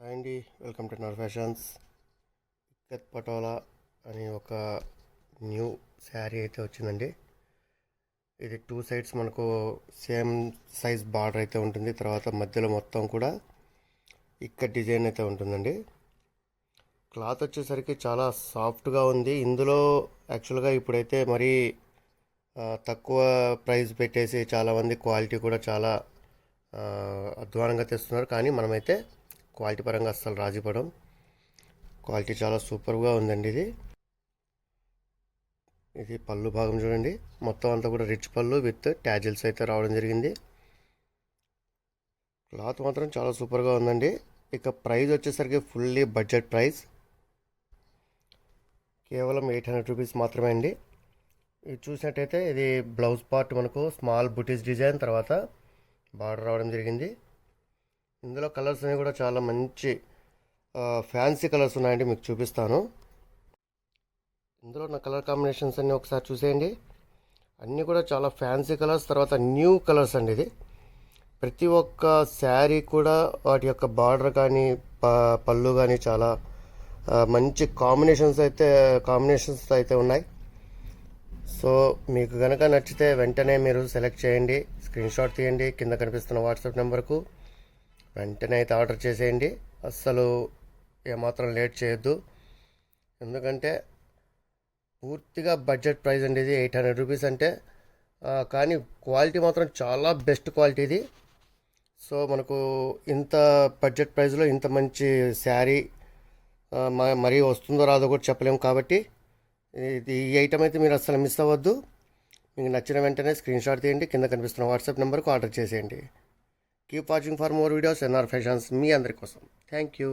Hi అండి, welcome to N R fashions. Ikat patola అని ఒక న్యూ శారీ అయితే వచ్చిందండి. ఇది టూ సైడ్స్ మనకు సేమ్ సైజ్ బార్డర్ అయితే ఉంటుంది. తర్వాత మధ్యలో మొత్తం కూడా ఇక్కత్ డిజైన్ అయితే ఉంటుందండి. క్లాత్ వచ్చేసరికి చాలా సాఫ్ట్గా ఉంది. ఇందులో యాక్చువల్గా ఇప్పుడైతే మరీ తక్కువ ప్రైస్ పెట్టేసి చాలామంది క్వాలిటీ కూడా చాలా అధ్వానంగా తెస్తున్నారు. కానీ మనమైతే క్వాలిటీ పరంగా అస్సలు రాజీపడం. క్వాలిటీ చాలా సూపర్గా ఉందండి. ఇది పళ్ళు భాగం చూడండి, మొత్తం అంతా కూడా రిచ్ పళ్ళు విత్ ట్యాజిల్స్ అయితే రావడం జరిగింది. క్లాత్ మాత్రం చాలా సూపర్గా ఉందండి. ఇక ప్రైస్ వచ్చేసరికి ఫుల్లీ బడ్జెట్ ప్రైస్, కేవలం 800 రూపీస్ మాత్రమే అండి. ఇది చూసినట్టయితే ఇది బ్లౌజ్ పార్ట్ మనకు స్మాల్ బుటీస్ డిజైన్, తర్వాత బార్డర్ రావడం జరిగింది. ఇందులో కలర్స్ అనేవి కూడా చాలా మంచి ఫ్యాన్సీ కలర్స్ ఉన్నాయండి, మీకు చూపిస్తాను. ఇందులో ఉన్న కలర్ కాంబినేషన్స్ అన్నీ ఒకసారి చూసేయండి. అన్నీ కూడా చాలా ఫ్యాన్సీ కలర్స్, తర్వాత న్యూ కలర్స్ అండి. ఇది ప్రతి ఒక్క శారీ కూడా వాటి యొక్క బార్డర్ కానీ పళ్ళు కానీ చాలా మంచి కాంబినేషన్స్ అయితే ఉన్నాయి. సో మీకు కనుక నచ్చితే వెంటనే మీరు సెలెక్ట్ చేయండి, స్క్రీన్ షాట్ తీయండి, కింద కనిపిస్తున్న వాట్సాప్ నెంబర్కు వెంటనే అయితే ఆర్డర్ చేసేయండి. అస్సలు ఏమాత్రం లేట్ చేయొద్దు, ఎందుకంటే పూర్తిగా బడ్జెట్ ప్రైస్ అండి. ఇది 800 రూపీస్ అంటే, కానీ క్వాలిటీ మాత్రం చాలా బెస్ట్ క్వాలిటీ ఇది. సో మనకు ఇంత బడ్జెట్ ప్రైస్లో ఇంత మంచి శారీ మరీ వస్తుందో రాదో కూడా చెప్పలేము. కాబట్టి ఈ ఐటమ్ అయితే మీరు అస్సలు మిస్ అవ్వద్దు. మీకు నచ్చిన వెంటనే స్క్రీన్ షాట్ తీయండి, కింద కనిపిస్తున్న వాట్సాప్ నెంబర్కు ఆర్డర్ చేసేయండి. Keep watching for more videos NR Fashions, మీ అందరి కోసం. Thank you.